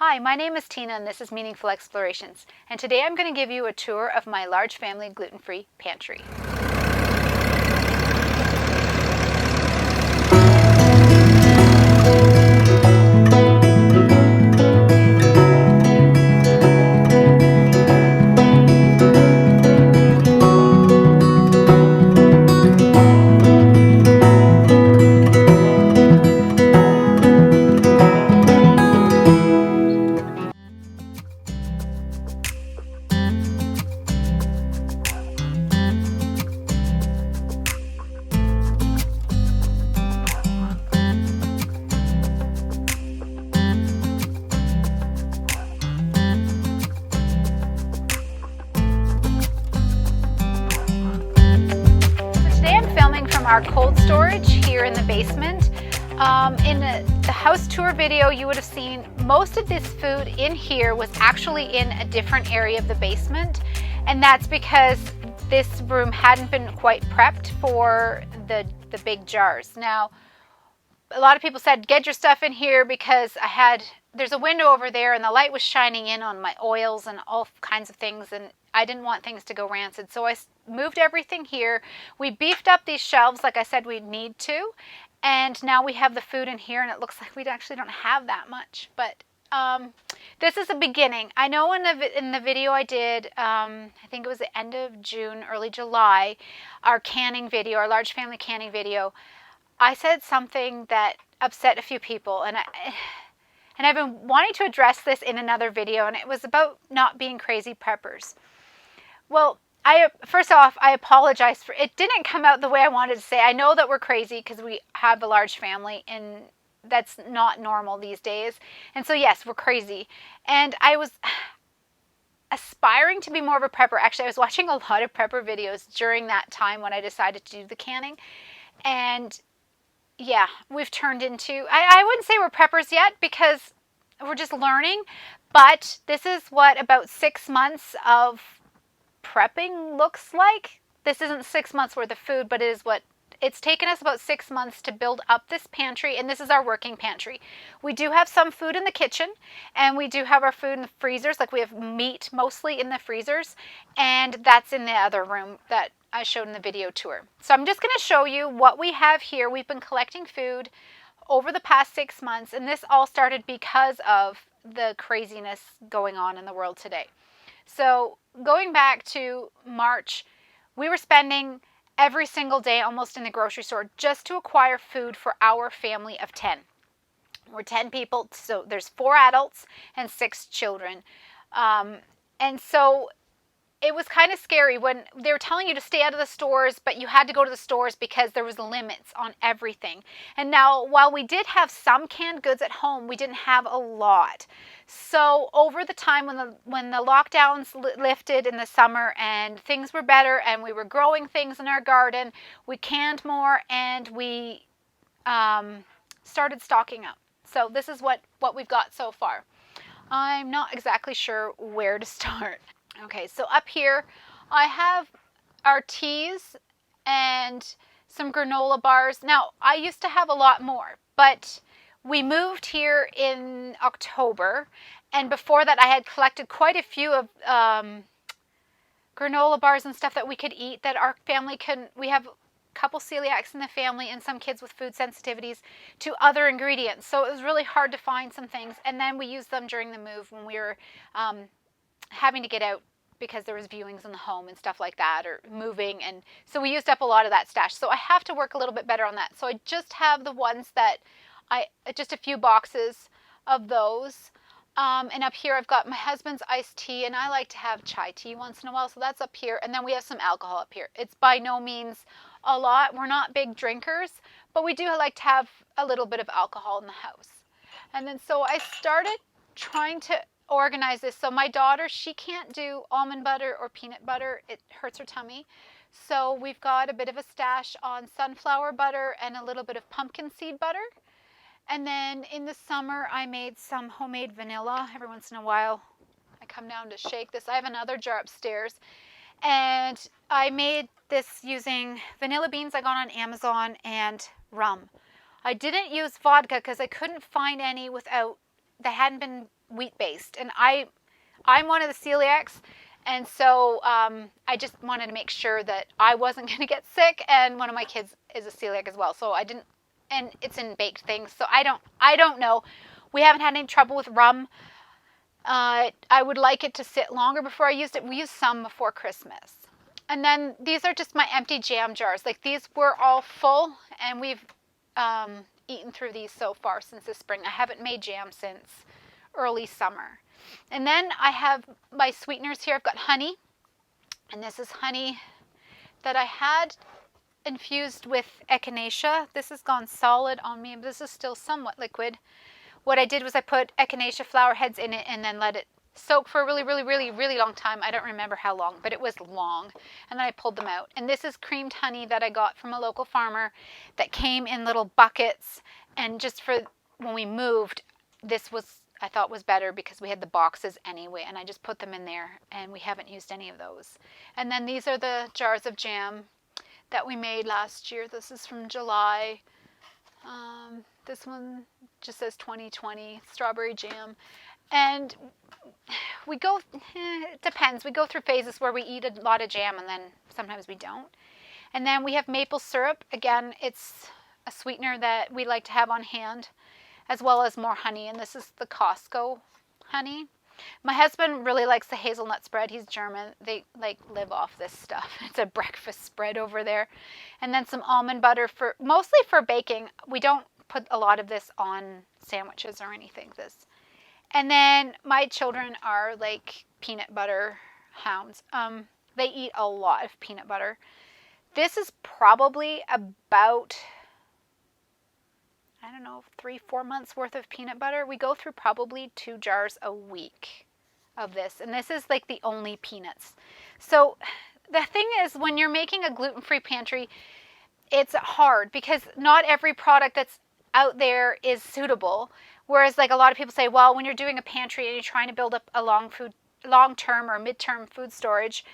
Hi, my name is Tina and this is Meaningful Explorations, and today I'm going to give you a tour of my large family gluten-free pantry. From our cold storage here in the basement. In the house tour video, you would have seen most of this food in here was actually in a different area of the basement, and that's because this room hadn't been quite prepped for the big jars. Now, a lot of people said get your stuff in here because there's a window over there and the light was shining in on my oils and all kinds of things, and I didn't want things to go rancid, so I moved everything here. We beefed up these shelves like I said we'd need to, and now we have the food in here, and it looks like we actually don't have that much, but this is a beginning. I know in the video I did, I think it was the end of June, early July, our canning video, our large family canning video, I said something that upset a few people, and I've been wanting to address this in another video, and it was about not being crazy preppers. Well, first off, I apologize for it. Didn't come out the way I wanted to say. I know that we're crazy because we have a large family, and that's not normal these days. And so yes, we're crazy. And I was aspiring to be more of a prepper. Actually, I was watching a lot of prepper videos during that time when I decided to do the canning, and yeah, we've turned into, I wouldn't say we're preppers yet because we're just learning, but this is what about 6 months of prepping looks like. This isn't 6 months worth of food, but it's taken us about 6 months to build up this pantry, and this is our working pantry. We do have some food in the kitchen, and we do have our food in the freezers, like we have meat mostly in the freezers, and that's in the other room that I showed in the video tour. So I'm just going to show you what we have here. We've been collecting food over the past 6 months, and this all started because of the craziness going on in the world today. So going back to March, we were spending every single day almost in the grocery store just to acquire food for our family of 10. We're 10 people, so there's 4 adults and 6 children. And so it was kind of scary when they were telling you to stay out of the stores, but you had to go to the stores because there was limits on everything. And now, while we did have some canned goods at home, we didn't have a lot. So over the time when the lockdowns lifted in the summer and things were better and we were growing things in our garden, we canned more and we started stocking up. So this is what we've got so far. I'm not exactly sure where to start. Okay, so up here I have our teas and some granola bars. Now, I used to have a lot more, but we moved here in October, and before that I had collected quite a few of granola bars and stuff that we could eat that our family we have a couple celiacs in the family and some kids with food sensitivities to other ingredients. So it was really hard to find some things, and then we used them during the move when we were having to get out because there was viewings in the home and stuff like that, or moving, and so we used up a lot of that stash. So I have to work a little bit better on that. So I just have the ones that just a few boxes of those. And up here I've got my husband's iced tea, and I like to have chai tea once in a while, so that's up here. And then we have some alcohol up here. It's by no means a lot. We're not big drinkers, but we do like to have a little bit of alcohol in the house. And then so I started trying to organize this. So my daughter, she can't do almond butter or peanut butter. It hurts her tummy. So we've got a bit of a stash on sunflower butter and a little bit of pumpkin seed butter. And then in the summer, I made some homemade vanilla. Every once in a while, I come down to shake this. I have another jar upstairs. And I made this using vanilla beans I got on Amazon and rum. I didn't use vodka because I couldn't find any they hadn't been wheat-based. And I'm one of the celiacs, and so I just wanted to make sure that I wasn't going to get sick, and one of my kids is a celiac as well. So I didn't, and it's in baked things. So I don't know. We haven't had any trouble with rum. I would like it to sit longer before I used it. We used some before Christmas. And then these are just my empty jam jars. Like, these were all full, and we've eaten through these so far since the spring. I haven't made jam since early summer. And then I have my sweeteners here. I've got honey, and this is honey that I had infused with echinacea. This has gone solid on me, but this is still somewhat liquid. What I did was I put echinacea flower heads in it and then let it soak for a really, really, really, really long time. I don't remember how long, but it was long. And then I pulled them out. And this is creamed honey that I got from a local farmer that came in little buckets. And just for when we moved, this was, I thought, was better because we had the boxes anyway. And I just put them in there, and we haven't used any of those. And then these are the jars of jam that we made last year. This is from July. This one just says 2020 strawberry jam. And we go, it depends. We go through phases where we eat a lot of jam, and then sometimes we don't. And then we have maple syrup. Again, it's a sweetener that we like to have on hand, as well as more honey. And this is the Costco honey. My husband really likes the hazelnut spread. He's German. They live off this stuff. It's a breakfast spread over there. And then some almond butter for mostly for baking. We don't put a lot of this on sandwiches or anything. And then my children are like peanut butter hounds. They eat a lot of peanut butter. This is probably about, I don't know, 3-4 months worth of peanut butter. We go through probably 2 jars a week of this. And this is like the only peanuts. So the thing is, when you're making a gluten-free pantry, it's hard because not every product that's out there is suitable. Whereas like a lot of people say, well, when you're doing a pantry and you're trying to build up a long-term or mid-term food storage,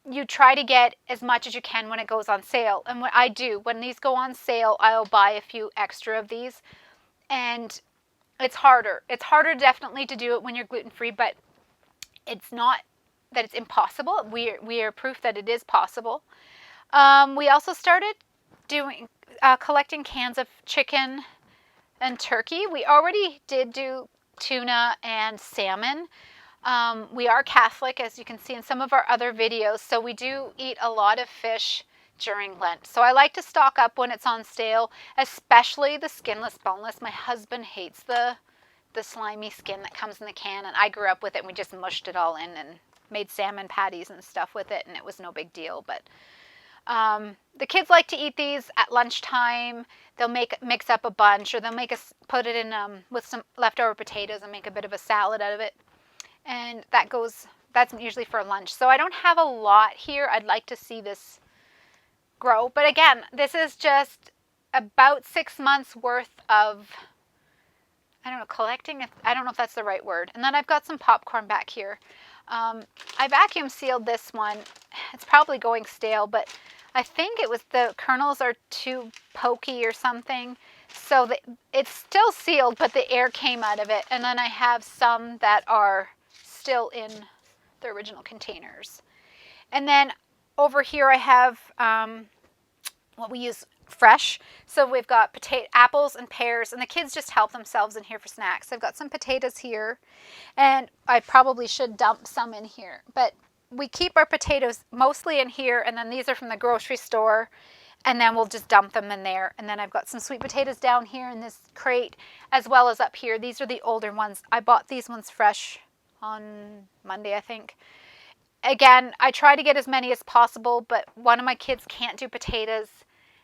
you try to get as much as you can when it goes on sale. And what I do, when these go on sale, I'll buy a few extra of these. And it's harder. It's harder definitely to do it when you're gluten-free, but it's not that it's impossible. We are proof that it is possible. We also started collecting cans of chicken and turkey. We already did do tuna and salmon. We are Catholic, as you can see in some of our other videos, so we do eat a lot of fish during Lent. So I like to stock up when it's on sale, especially the skinless, boneless. My husband hates the slimy skin that comes in the can, and I grew up with it, and we just mushed it all in and made salmon patties and stuff with it, and it was no big deal. But the kids like to eat these at lunchtime. They'll mix up a bunch, or they'll put it in with some leftover potatoes and make a bit of a salad out of it. And that's usually for lunch. So I don't have a lot here. I'd like to see this grow. But again, this is just about 6 months worth of, I don't know, collecting. I don't know if that's the right word. And then I've got some popcorn back here. I vacuum sealed this one. It's probably going stale, but I think it was the kernels are too pokey or something. So it's still sealed, but the air came out of it. And then I have some that are still in the original containers. And then over here I have what we use fresh. So we've got apples and pears, and the kids just help themselves in here for snacks. I've got some potatoes here, and I probably should dump some in here. But we keep our potatoes mostly in here, and then these are from the grocery store, and then we'll just dump them in there. And then I've got some sweet potatoes down here in this crate, as well as up here. These are the older ones. I bought these ones fresh on Monday, I think. Again, I try to get as many as possible, but one of my kids can't do potatoes,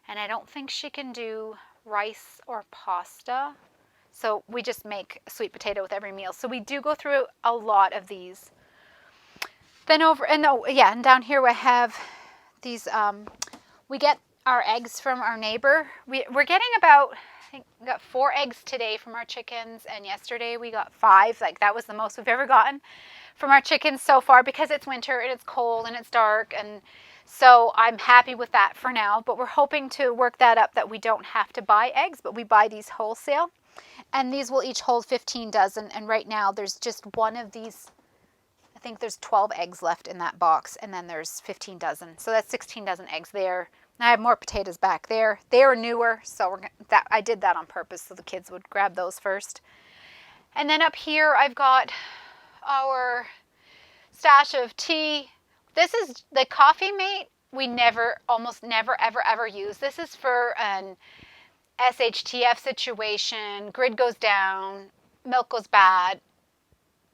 and I don't think she can do rice or pasta. So we just make a sweet potato with every meal. So we do go through a lot of these. Then and down here we have these, we get our eggs from our neighbor. We're getting about, I think we got 4 eggs today from our chickens, and yesterday we got 5. Like, that was the most we've ever gotten from our chickens so far, because it's winter and it's cold and it's dark, and so I'm happy with that for now. But we're hoping to work that up, that we don't have to buy eggs, but we buy these wholesale. And these will each hold 15 dozen. And right now there's just one of these. I think there's 12 eggs left in that box, and then there's 15 dozen. So that's 16 dozen eggs there. And I have more potatoes back there. They are newer, so I did that on purpose so the kids would grab those first. And then up here I've got our stash of tea. This is the Coffee Mate. We almost never, ever use. This is for an SHTF situation, grid goes down, milk goes bad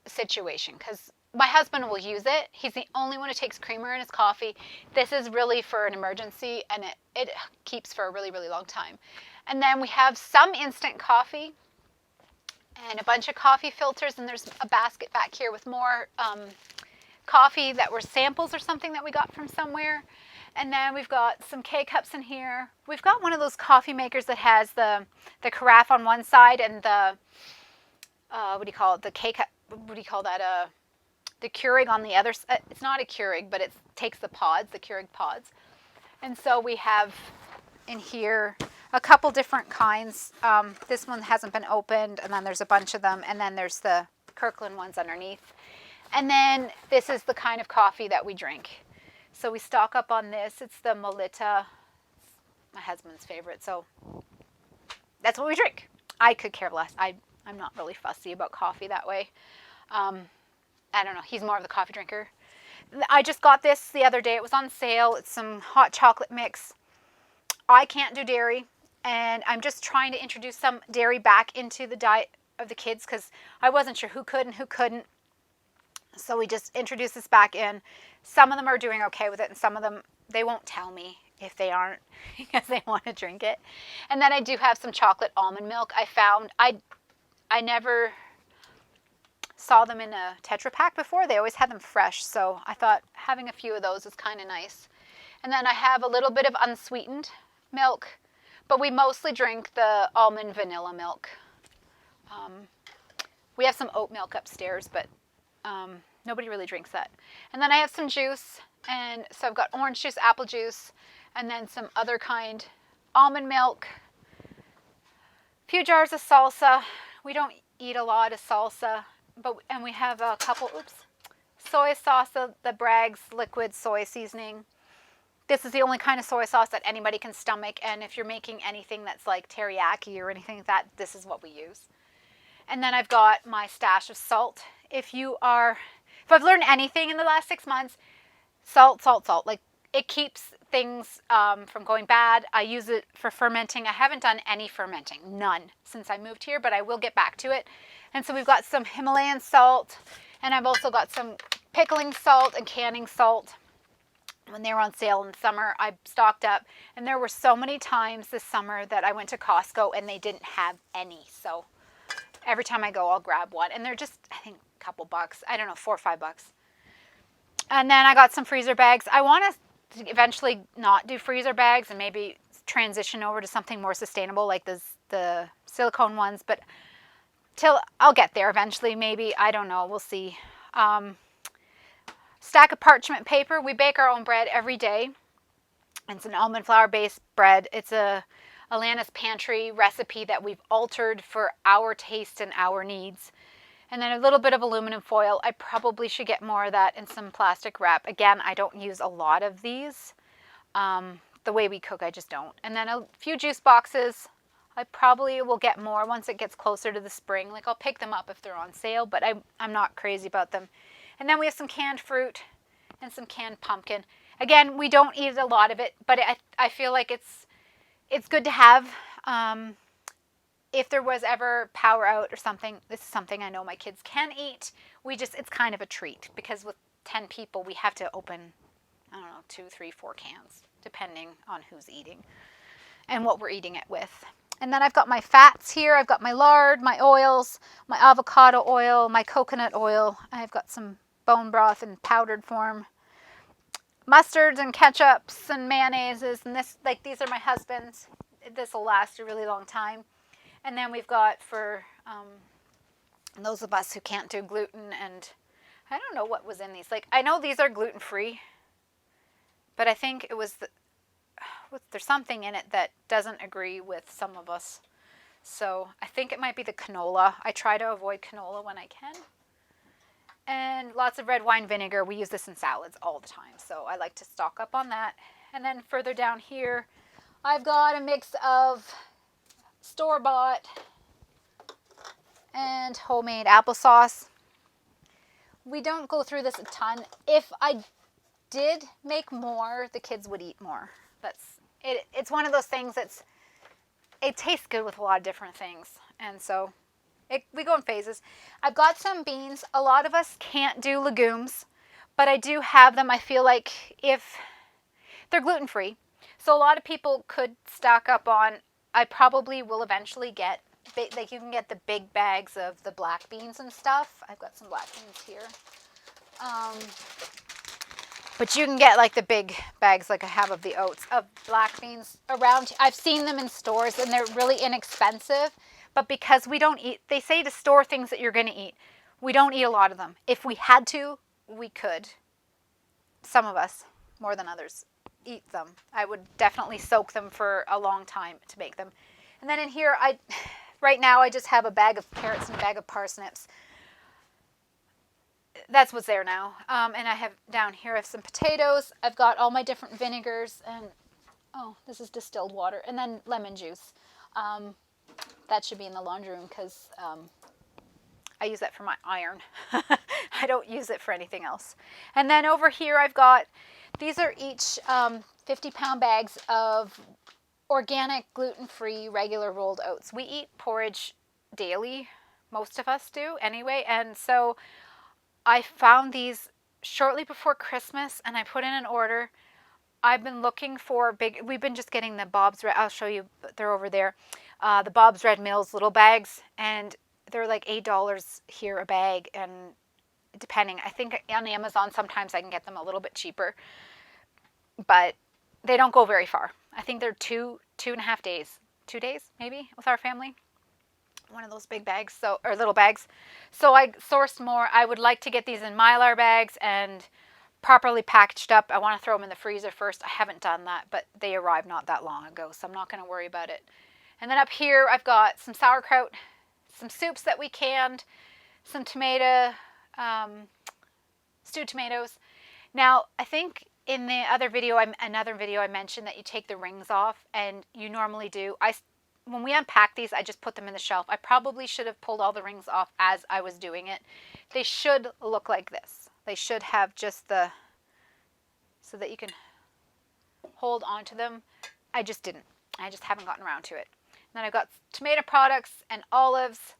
situation, because my husband will use it. He's the only one who takes creamer in his coffee. This is really for an emergency, and it keeps for a really, really long time. And then we have some instant coffee and a bunch of coffee filters, and there's a basket back here with more coffee that were samples or something that we got from somewhere. And then we've got some K-cups in here. We've got one of those coffee makers that has the carafe on one side and the, what do you call it, the K-cup, what do you call that, the Keurig on the other side. It's not a Keurig, but it takes the pods, the Keurig pods. And so we have in here a couple different kinds. This one hasn't been opened, and then there's a bunch of them, and then there's the Kirkland ones underneath. And then this is the kind of coffee that we drink. So we stock up on this. It's the Melita, my husband's favorite. So that's what we drink. I could care less. I'm not really fussy about coffee that way. I don't know. He's more of the coffee drinker. I just got this the other day. It was on sale. It's some hot chocolate mix. I can't do dairy, and I'm just trying to introduce some dairy back into the diet of the kids because I wasn't sure who could and who couldn't. So we just introduced this back in. Some of them are doing okay with it, and some of them, they won't tell me if they aren't because they want to drink it. And then I do have some chocolate almond milk. I found, I never saw them in a Tetra Pak before. They always had them fresh, so I thought having a few of those is kind of nice. And then I have a little bit of unsweetened milk, but we mostly drink the almond vanilla milk. We have some oat milk upstairs, but nobody really drinks that. And then I have some juice, and so I've got orange juice, apple juice, and then some other kind, almond milk, a few jars of salsa. We don't eat a lot of salsa, and we have a couple, soy sauce, the Bragg's liquid soy seasoning. This is the only kind of soy sauce that anybody can stomach, and if you're making anything that's like teriyaki or anything like that, this is what we use. And then I've got my stash of salt. If I've learned anything in the last 6 months, salt. Like, it keeps things from going bad. I use it for fermenting. I haven't done any fermenting, none, since I moved here, but I will get back to it. And so we've got some Himalayan salt, and I've also got some pickling salt and canning salt. When they were on sale in the summer, I stocked up, and there were so many times this summer that I went to Costco and they didn't have any. So every time I go, I'll grab one, and they're just, I think, a couple bucks. I don't know, $4 or $5. And then I got some freezer bags. I want to eventually not do freezer bags and maybe transition over to something more sustainable like the silicone ones, but I'll get there eventually, maybe. I don't know. We'll see. Stack of parchment paper. We bake our own bread every day. It's an almond flour based bread. It's a Alana's Pantry recipe that we've altered for our taste and our needs. And then a little bit of aluminum foil. I probably should get more of that and some plastic wrap. Again, I don't use a lot of these. The way we cook, I just don't. And then a few juice boxes. I probably will get more once it gets closer to the spring. Like, I'll pick them up if they're on sale, but I'm not crazy about them. And then we have some canned fruit and some canned pumpkin. Again, we don't eat a lot of it, but I feel like it's good to have. If there was ever power out or something, this is something I know my kids can eat. It's kind of a treat because with 10 people, we have to open, I don't know, 2, 3, 4 cans, depending on who's eating and what we're eating it with. And then I've got my fats here. I've got my lard, my oils, my avocado oil, my coconut oil. I've got some bone broth in powdered form, mustards and ketchups and mayonnaises. And these are my husband's. This will last a really long time. And then we've got for those of us who can't do gluten, and I don't know what was in these. Like, I know these are gluten-free, but I think it was there's something in it that doesn't agree with some of us. So I think it might be the canola. I try to avoid canola when I can. And lots of red wine vinegar. We use this in salads all the time, so I like to stock up on that. And then further down here, I've got a mix of store-bought and homemade applesauce. We don't go through this a ton. If I did make more, the kids would eat more. That's it. It's one of those things it tastes good with a lot of different things, and so we go in phases. I've got some beans. A lot of us can't do legumes, but I do have them. I feel like if they're gluten-free, so a lot of people could stock up on. I probably will eventually get, like, you can get the big bags of the black beans and stuff. I've got some black beans here. But you can get like the big bags like I have of the oats, of black beans around. I've seen them in stores and they're really inexpensive. But because we don't eat, they say to store things that you're going to eat. We don't eat a lot of them. If we had to, we could. Some of us, more than others, eat them. I would definitely soak them for a long time to make them. And then in here, right now I just have a bag of carrots and a bag of parsnips. That's what's there now. And I have down here, I have some potatoes. I've got all my different vinegars and, oh, this is distilled water. And then lemon juice. That should be in the laundry room because I use that for my iron. I don't use it for anything else. And then over here I've got, these are each 50-pound bags of organic, gluten-free, regular rolled oats. We eat porridge daily. Most of us do anyway. And so I found these shortly before Christmas and I put in an order. I've been looking for we've been just getting the Bob's Red, I'll show you, they're over there. The Bob's Red Mills little bags, and they're like $8 here a bag, and depending, I think on Amazon sometimes I can get them a little bit cheaper, but they don't go very far. I think they're 2.5 days, 2 days maybe with our family. One of those big bags, or little bags. So I sourced more. I would like to get these in Mylar bags and properly packaged up. I want to throw them in the freezer first. I haven't done that, but they arrived not that long ago, so I'm not going to worry about it. And then up here, I've got some sauerkraut, some soups that we canned, some stewed tomatoes. Now, I think in the other video, another video, I mentioned that you take the rings off, and you normally do. When we unpack these, I just put them in the shelf. I probably should have pulled all the rings off as I was doing it. They should look like this. They should have just so that you can hold on to them. I just didn't. I just haven't gotten around to it. And then I've got tomato products and olives,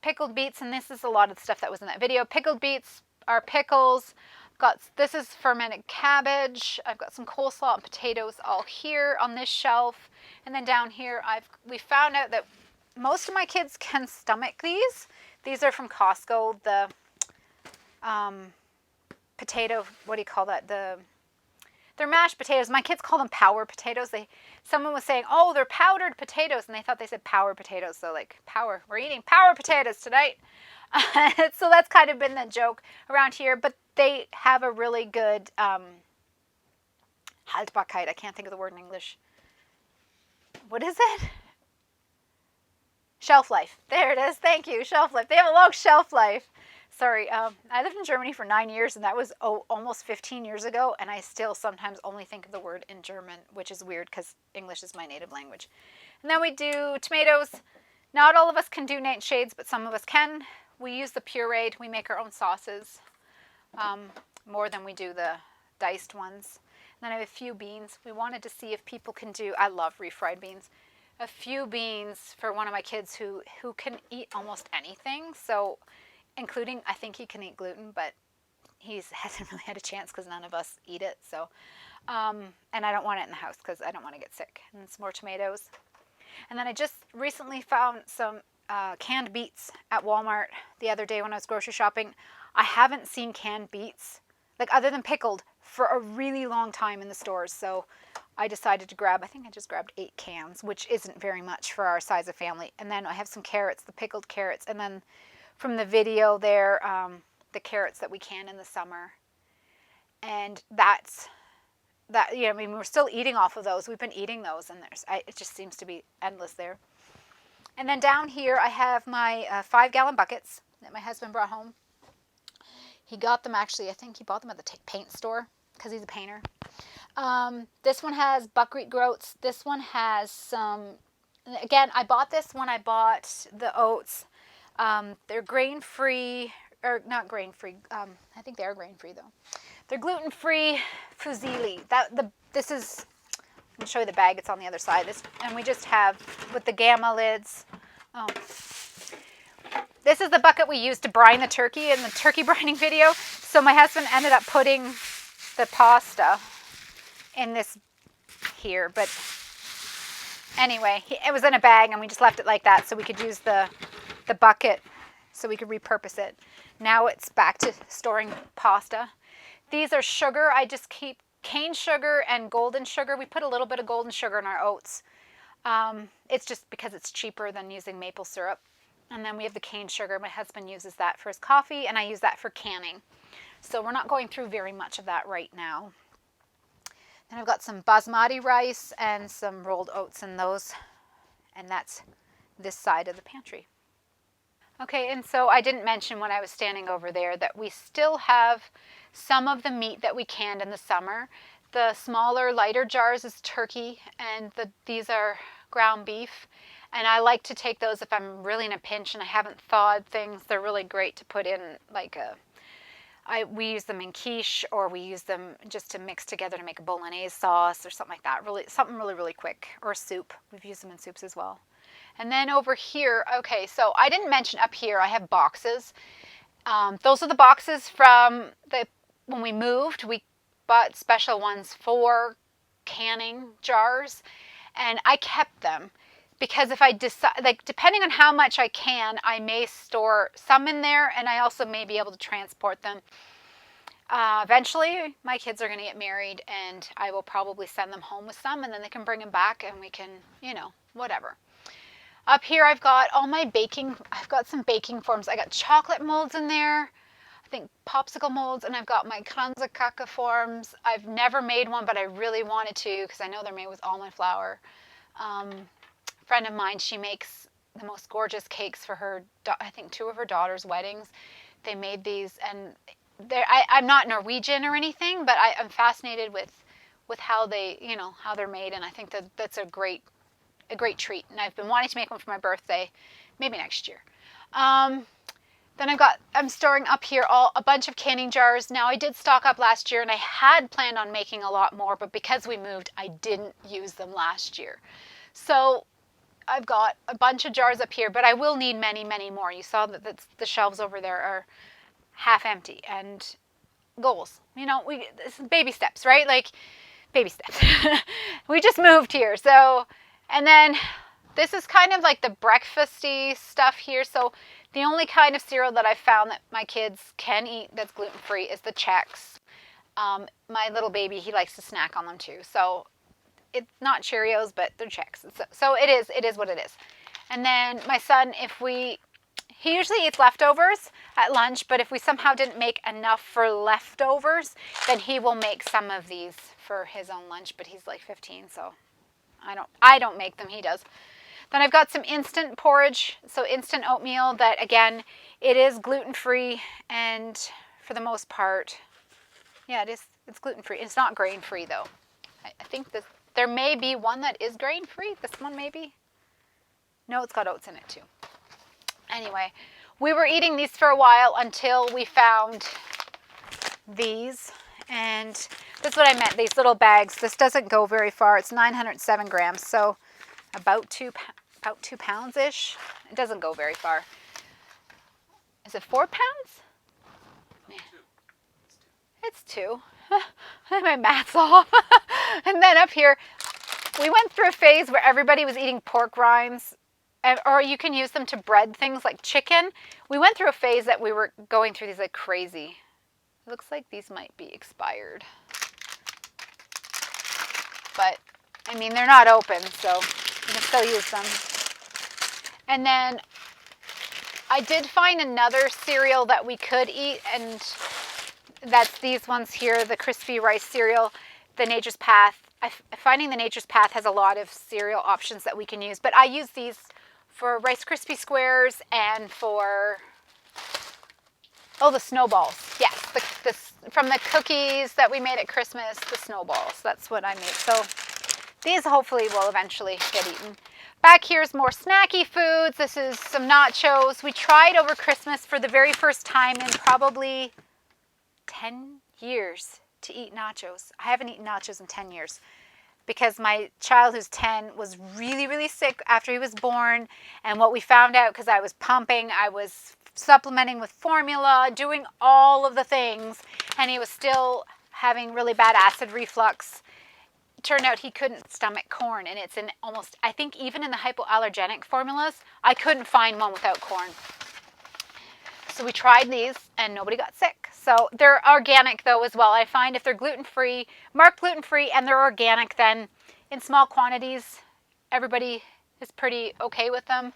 pickled beets, and this is a lot of the stuff that was in that video. Pickled beets are pickles. This is fermented cabbage. I've got some coleslaw and potatoes all here on this shelf. And then down here, we found out that most of my kids can stomach these. These are from Costco. The potato, what do you call that? They're mashed potatoes. My kids call them power potatoes. Someone was saying, oh, they're powdered potatoes, and they thought they said power potatoes. So like power, we're eating power potatoes tonight. So that's kind of been the joke around here. But they have a really good Haltbarkeit. I can't think of the word in English. What is it? Shelf life. There it is. Thank you. Shelf life. They have a long shelf life. Sorry. I lived in Germany for 9 years, and that was almost 15 years ago, and I still sometimes only think of the word in German, which is weird because English is my native language. And then we do tomatoes. Not all of us can do nightshades, but some of us can. We use the pureed. We make our own sauces more than we do the diced ones. And then I have a few beans. We wanted to see if people can do, I love refried beans, a few beans for one of my kids who can eat almost anything. So including, I think he can eat gluten, but he hasn't really had a chance because none of us eat it. So, and I don't want it in the house because I don't want to get sick. And some more tomatoes. And then I just recently found some canned beets at Walmart the other day when I was grocery shopping. I haven't seen canned beets, like other than pickled, for a really long time in the stores. So I decided to I think I just grabbed 8 cans, which isn't very much for our size of family. And then I have some carrots, the pickled carrots. And then from the video there, the carrots that we can in the summer. And I mean, we're still eating off of those. We've been eating those, and it just seems to be endless there. And then down here I have my 5-gallon buckets that my husband brought home. He got them actually, I think he bought them at the paint store because he's a painter. This one has buckwheat groats. This one has some, again, I bought this when I bought the oats. They're grain-free, or not grain-free. I think they are grain-free though. They're gluten-free fusilli. This is, I'll show you the bag. It's on the other side. And we just have with the gamma lids. Oh. This is the bucket we used to brine the turkey in the turkey brining video. So my husband ended up putting the pasta in this here. But anyway, it was in a bag and we just left it like that so we could use the bucket so we could repurpose it. Now it's back to storing pasta. These are sugar. I just keep cane sugar and golden sugar. We put a little bit of golden sugar in our oats. It's just because it's cheaper than using maple syrup. And then we have the cane sugar. My husband uses that for his coffee, and I use that for canning. So we're not going through very much of that right now. Then I've got some basmati rice and some rolled oats in those. And that's this side of the pantry. Okay, and so I didn't mention when I was standing over there that we still have some of the meat that we canned in the summer. The smaller, lighter jars is turkey, and these are ground beef. And I like to take those if I'm really in a pinch and I haven't thawed things. They're really great to put in like we use them in quiche, or we use them just to mix together to make a bolognese sauce or something like that. Something really quick, or soup. We've used them in soups as well. And then over here, okay, so I didn't mention up here I have boxes. Those are the boxes from when we moved. We bought special ones for canning jars, and I kept them. Because if I decide, like, depending on how much I can, I may store some in there, and I also may be able to transport them. Eventually, my kids are going to get married, and I will probably send them home with some, and then they can bring them back, and we can, whatever. Up here, I've got all my baking. I've got some baking forms. I got chocolate molds in there. I think popsicle molds, and I've got my kranzakaka forms. I've never made one, but I really wanted to because I know they're made with almond flour. Friend of mine, she makes the most gorgeous cakes for her, I think 2 of her daughter's weddings. They made these, and I'm not Norwegian or anything, but I'm fascinated with how how they're made, and I think that's a great treat. And I've been wanting to make one for my birthday, maybe next year. Then I'm storing up here a bunch of canning jars. Now I did stock up last year, and I had planned on making a lot more, but because we moved, I didn't use them last year. So I've got a bunch of jars up here, but I will need many, many more. You saw that the shelves over there are half empty, and goals. This is baby steps, right? Like, baby steps. We just moved here. So, and then this is kind of like the breakfasty stuff here. So the only kind of cereal that I've found that my kids can eat that's gluten-free is the Chex. My little baby, he likes to snack on them too. So it's not Cheerios, but they're Chex. So it is what it is. And then my son, he usually eats leftovers at lunch, but if we somehow didn't make enough for leftovers, then he will make some of these for his own lunch, but he's like 15, so I don't make them, he does. Then I've got some instant porridge, so instant oatmeal that, again, it is gluten-free, and for the most part, yeah, it's gluten-free. It's not grain-free, though. I think there may be one that is grain-free. This one maybe. No, it's got oats in it too. Anyway, we were eating these for a while until we found these. And this is what I meant, these little bags. This doesn't go very far. It's 907 grams, so about 2 pounds-ish. It doesn't go very far. Is it 4 pounds? Man. It's 2. My math's off. And then up here, we went through a phase where everybody was eating pork rinds, or you can use them to bread things like chicken. We went through a phase that we were going through these like crazy. It looks like these might be expired. But, I mean, they're not open, so you can still use them. And then I did find another cereal that we could eat, and that's these ones here, the crispy rice cereal, the Nature's Path. Finding the Nature's Path has a lot of cereal options that we can use, but I use these for Rice Krispie Squares and for, oh, the snowballs. Yes, from the cookies that we made at Christmas, the snowballs. That's what I made. So these hopefully will eventually get eaten. Back here's more snacky foods. This is some nachos. We tried over Christmas for the very first time in probably 10 years to eat nachos. I haven't eaten nachos in 10 years because my child who's 10 was really, really sick after he was born. And what we found out, because I was pumping, I was supplementing with formula, doing all of the things, and he was still having really bad acid reflux. It turned out he couldn't stomach corn, and it's in almost, I think even in the hypoallergenic formulas, I couldn't find one without corn. So we tried these and nobody got sick. So they're organic though as well. I find if they're gluten-free, marked gluten-free, and they're organic, then in small quantities, everybody is pretty okay with them.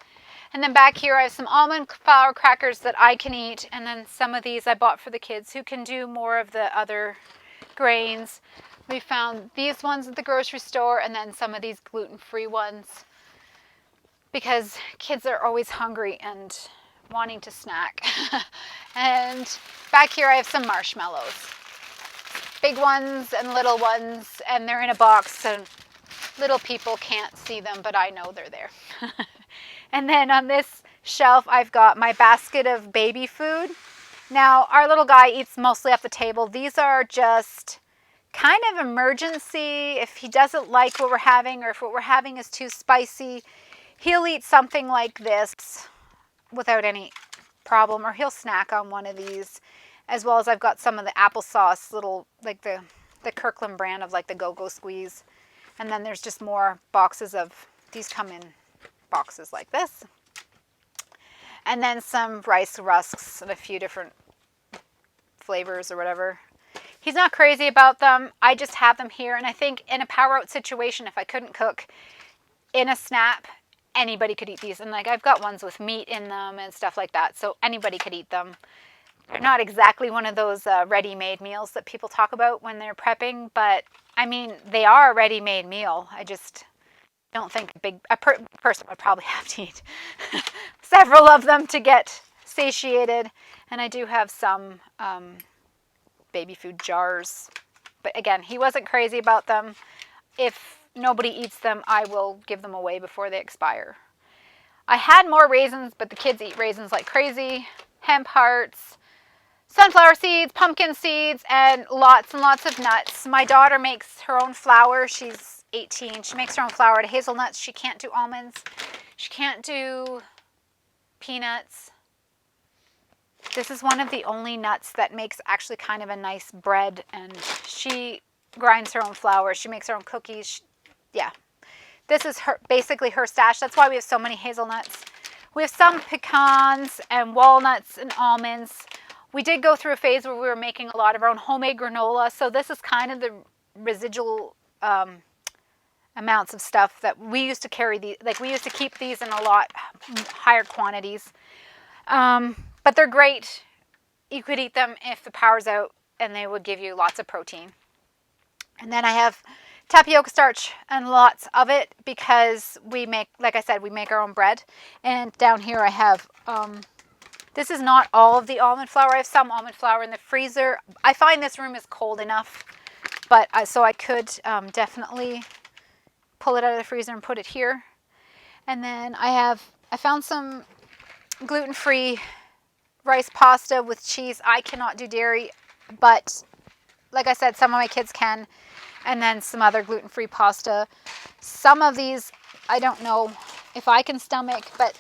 And then back here I have some almond flour crackers that I can eat, and then some of these I bought for the kids who can do more of the other grains. We found these ones at the grocery store, and then some of these gluten-free ones because kids are always hungry and wanting to snack. And back here I have some marshmallows. Big ones and little ones, and they're in a box so little people can't see them, but I know they're there. And then on this shelf I've got my basket of baby food. Now our little guy eats mostly off the table. These are just kind of emergency. If he doesn't like what we're having, or if what we're having is too spicy, he'll eat something like this without any problem, or he'll snack on one of these. As well as I've got some of the applesauce, little, like the Kirkland brand of like the Go-Go Squeeze. And then there's just more boxes of, these come in boxes like this. And then some rice rusks and a few different flavors or whatever. He's not crazy about them. I just have them here. And I think in a power out situation, if I couldn't cook, in a snap, anybody could eat these. And like I've got ones with meat in them and stuff like that, so anybody could eat them. They're not exactly one of those ready-made meals that people talk about when they're prepping, but I mean, they are a ready-made meal. I just don't think a person would probably have to eat several of them to get satiated. And I do have some baby food jars, but again, he wasn't crazy about them. If nobody eats them, I will give them away before they expire. I had more raisins, but the kids eat raisins like crazy. Hemp hearts, sunflower seeds, pumpkin seeds, and lots of nuts. My daughter makes her own flour. She's 18. She makes her own flour to hazelnuts. She can't do almonds. She can't do peanuts. This is one of the only nuts that makes actually kind of a nice bread, and she grinds her own flour. She makes her own cookies. Yeah, this is basically her stash. That's why we have so many hazelnuts. We have some pecans and walnuts and almonds. We did go through a phase where we were making a lot of our own homemade granola, so this is kind of the residual amounts of stuff that we used to carry. We used to keep these in a lot higher quantities. But they're great. You could eat them if the power's out, and they would give you lots of protein. And then I have tapioca starch, and lots of it, because we make, like I said, we make our own bread. And down here I have, this is not all of the almond flour. I have some almond flour in the freezer. I find this room is cold enough, but so I could definitely pull it out of the freezer and put it here. And then I found some gluten-free rice pasta with cheese. I cannot do dairy, but like I said, some of my kids can. And then some other gluten-free pasta. Some of these, I don't know if I can stomach, but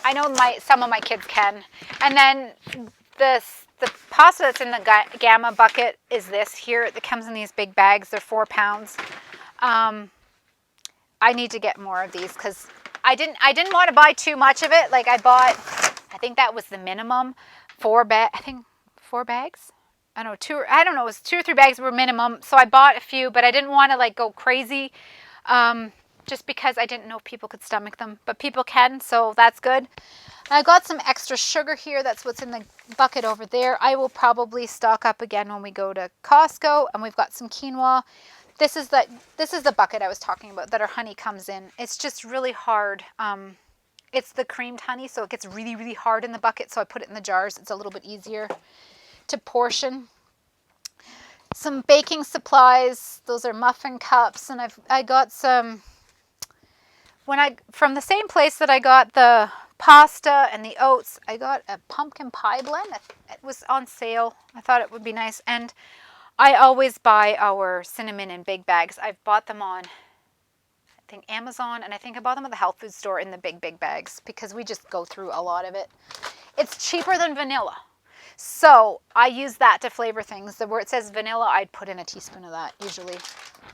I know some of my kids can. And then the pasta that's in the Gamma bucket is this here. It comes in these big bags. They're 4 pounds. I need to get more of these because I didn't want to buy too much of it. Like I bought, I think that was the minimum, 4 bags. I don't know, it was 2 or 3 bags were minimum. So I bought a few, but I didn't want to like go crazy just because I didn't know if people could stomach them. But people can, so that's good. I got some extra sugar here. That's what's in the bucket over there. I will probably stock up again when we go to Costco. And we've got some quinoa. This is the bucket I was talking about that our honey comes in. It's just really hard It's the creamed honey, so it gets really, really hard in the bucket, so I put it in the jars. It's a little bit easier to portion. Some baking supplies. Those are muffin cups, and I got some from the same place that I got the pasta and the oats. I got a pumpkin pie blend. It was on sale. I thought it would be nice, and I always buy our cinnamon in big bags. I've bought them on, I think, Amazon, and I think I bought them at the health food store in the big bags because we just go through a lot of it. It's cheaper than vanilla. So I use that to flavor things. Where it says vanilla, I'd put in a teaspoon of that usually.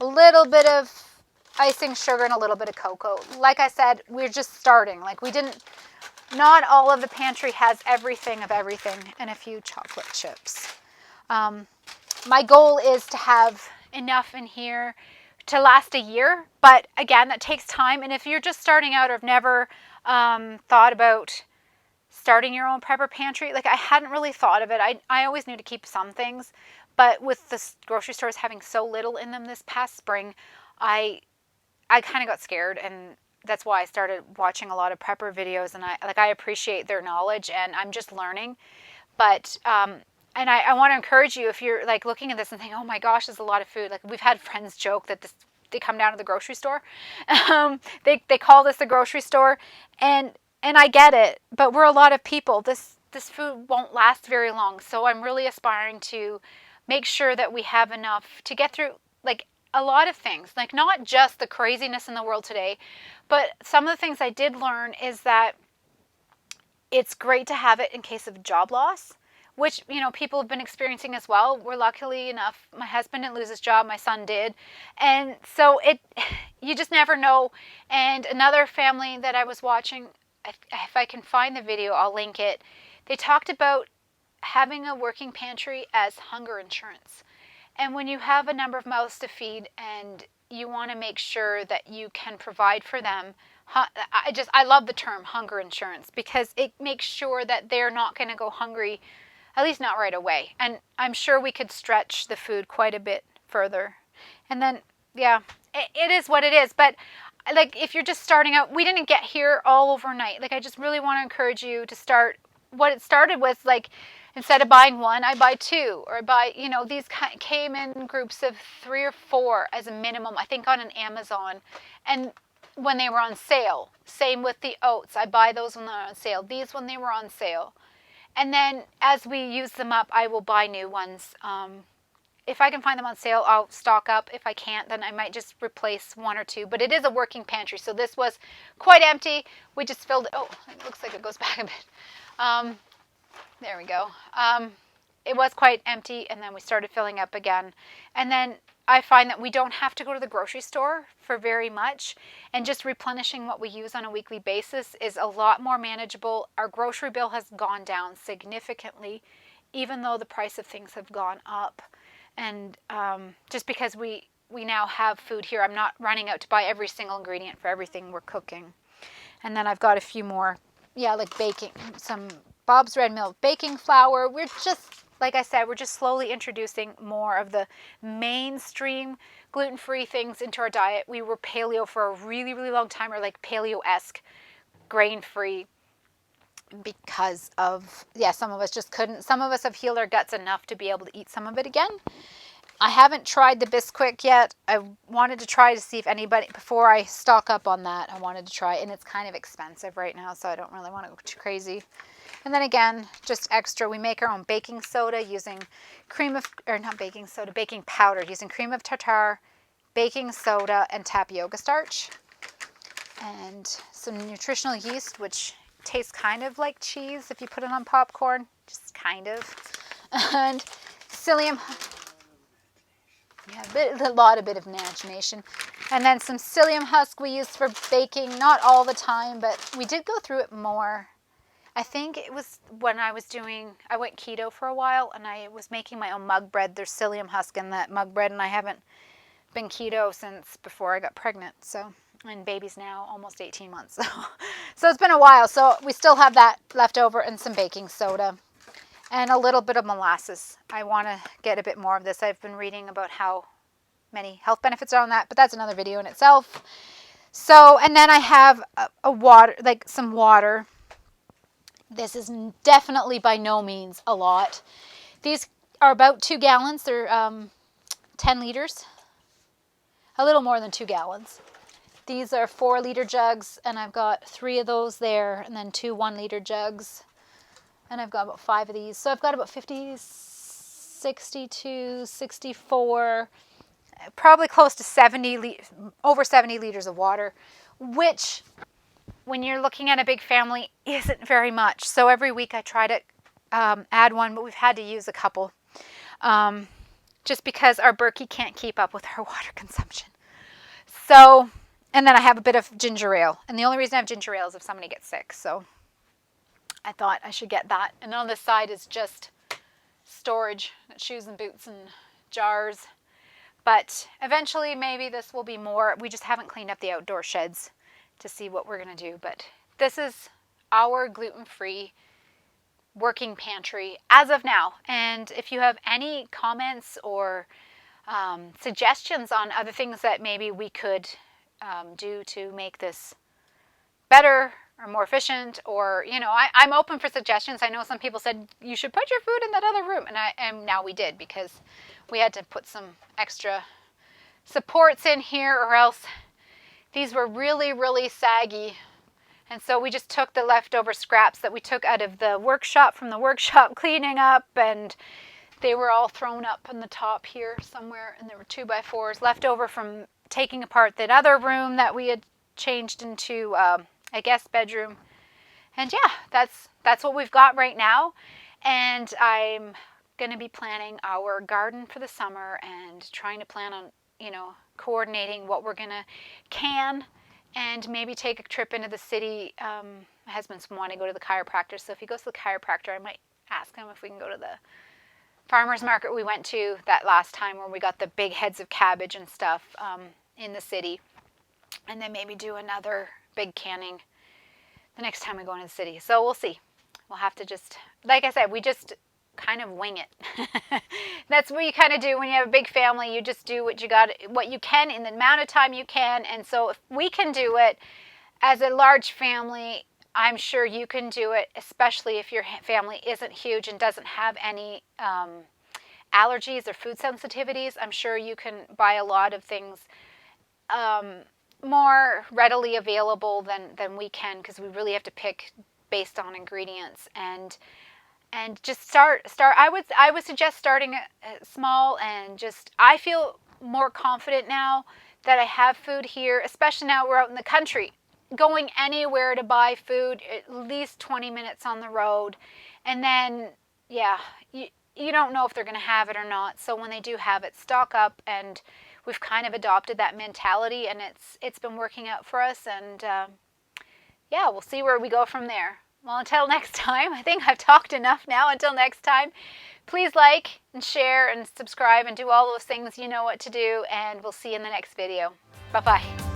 A little bit of icing sugar and a little bit of cocoa. Like I said, we're just starting. Like not all of the pantry has everything of everything, and a few chocolate chips. My goal is to have enough in here to last a year, but again, that takes time. And if you're just starting out or have never thought about starting your own prepper pantry, like I hadn't really thought of it. I always knew to keep some things, but with the grocery stores having so little in them this past spring, I kind of got scared, and that's why I started watching a lot of prepper videos, and I appreciate their knowledge, and I'm just learning. But and I want to encourage you, if you're like looking at this and thinking, oh my gosh, there's a lot of food. Like we've had friends joke that they come down to the grocery store. They call this the grocery store, and I get it, but we're a lot of people. This food won't last very long. So I'm really aspiring to make sure that we have enough to get through like a lot of things, like not just the craziness in the world today, but some of the things I did learn is that it's great to have it in case of job loss, which, people have been experiencing as well. We're luckily enough, my husband didn't lose his job, my son did. And so you just never know. And another family that I was watching, if I can find the video, I'll link it. They talked about having a working pantry as hunger insurance. And when you have a number of mouths to feed and you want to make sure that you can provide for them, I love the term hunger insurance because it makes sure that they're not going to go hungry, at least not right away. And I'm sure we could stretch the food quite a bit further. And then, yeah, it is what it is. But like if you're just starting out, we didn't get here all overnight. Like I just really want to encourage you to start. What it started with, like, instead of buying one, I buy two, or I buy, these came in groups of 3 or 4 as a minimum, I think on an Amazon, and when they were on sale. Same with the oats. I buy those when they're on sale. These when they were on sale. And then as we use them up, I will buy new ones. If I can find them on sale, I'll stock up. If I can't, then I might just replace 1 or 2. But it is a working pantry, so this was quite empty. We just filled it. Oh, it looks like it goes back a bit. There we go. It was quite empty, and then we started filling up again. And then I find that we don't have to go to the grocery store for very much, and just replenishing what we use on a weekly basis is a lot more manageable. Our grocery bill has gone down significantly, even though the price of things have gone up. And just because we now have food here, I'm not running out to buy every single ingredient for everything we're cooking. And then I've got a few more, like baking, some Bob's Red Mill baking flour. We're just, like I said, we're just slowly introducing more of the mainstream gluten-free things into our diet. We were paleo for a really, really long time, or like paleo-esque, grain-free, because of, some of us just couldn't. Some of us have healed our guts enough to be able to eat some of it again. I haven't tried the Bisquick yet. I wanted to try to see if anybody, before I stock up on that, I wanted to try, and it's kind of expensive right now, so I don't really want to go too crazy. And then again, just extra, we make our own baking soda using baking powder, using cream of tartar, baking soda, and tapioca starch. And some nutritional yeast, which tastes kind of like cheese if you put it on popcorn, just kind of. And psyllium, a bit of imagination. And then some psyllium husk we use for baking, not all the time, but we did go through it more. I think it was when I went keto for a while, and I was making my own mug bread. There's psyllium husk in that mug bread, and I haven't been keto since before I got pregnant. So, and baby's now almost 18 months. So it's been a while. So we still have that left over, and some baking soda and a little bit of molasses. I want to get a bit more of this. I've been reading about how many health benefits are on that, but that's another video in itself. So, and then I have a water, like some water. This is definitely by no means a lot. These are about 2 gallons. They're 10 liters, a little more than 2 gallons. These are 4-liter jugs, and I've got 3 of those there, and then 2 1-liter jugs. And I've got about 5 of these. So I've got about 50, 62, 64, probably close to 70, over 70 liters of water, which when you're looking at a big family isn't very much. So every week I try to add one, but we've had to use a couple just because our Berkey can't keep up with our water consumption. So, and then I have a bit of ginger ale. And the only reason I have ginger ale is if somebody gets sick. So I thought I should get that. And on this side is just storage, shoes and boots and jars. But eventually maybe this will be more. We just haven't cleaned up the outdoor sheds to see what we're going to do. But this is our gluten-free working pantry as of now. And if you have any comments or suggestions on other things that maybe we could do to make this better or more efficient, or I'm open for suggestions. I know some people said you should put your food in that other room, and now we did, because we had to put some extra supports in here, or else these were really, really saggy. And so we just took the leftover scraps that we took out of the workshop from the workshop cleaning up, and they were all thrown up on the top here somewhere, and there were 2x4s left over from taking apart that other room that we had changed into a guest bedroom. And yeah, that's what we've got right now. And I'm going to be planning our garden for the summer and trying to plan on, coordinating what we're going to can, and maybe take a trip into the city. My husband's wanting to go to the chiropractor, so if he goes to the chiropractor, I might ask him if we can go to the farmer's market we went to that last time where we got the big heads of cabbage and stuff in the city, and then maybe do another big canning the next time we go into the city. So we'll see. We'll have to just, like I said, we just kind of wing it. That's what you kind of do when you have a big family. You just do what you can in the amount of time you can. And so if we can do it as a large family, I'm sure you can do it, especially if your family isn't huge and doesn't have any allergies or food sensitivities. I'm sure you can buy a lot of things more readily available than we can, because we really have to pick based on ingredients, and just start. I would suggest starting small, and just, I feel more confident now that I have food here, especially now we're out in the country. Going anywhere to buy food, at least 20 minutes on the road, and then you don't know if they're going to have it or not. So when they do have it, stock up. And we've kind of adopted that mentality, and it's been working out for us. And we'll see where we go from there. Well, until next time, I think I've talked enough now. Until next time, please like and share and subscribe and do all those things. You know what to do, and we'll see you in the next video. Bye-bye.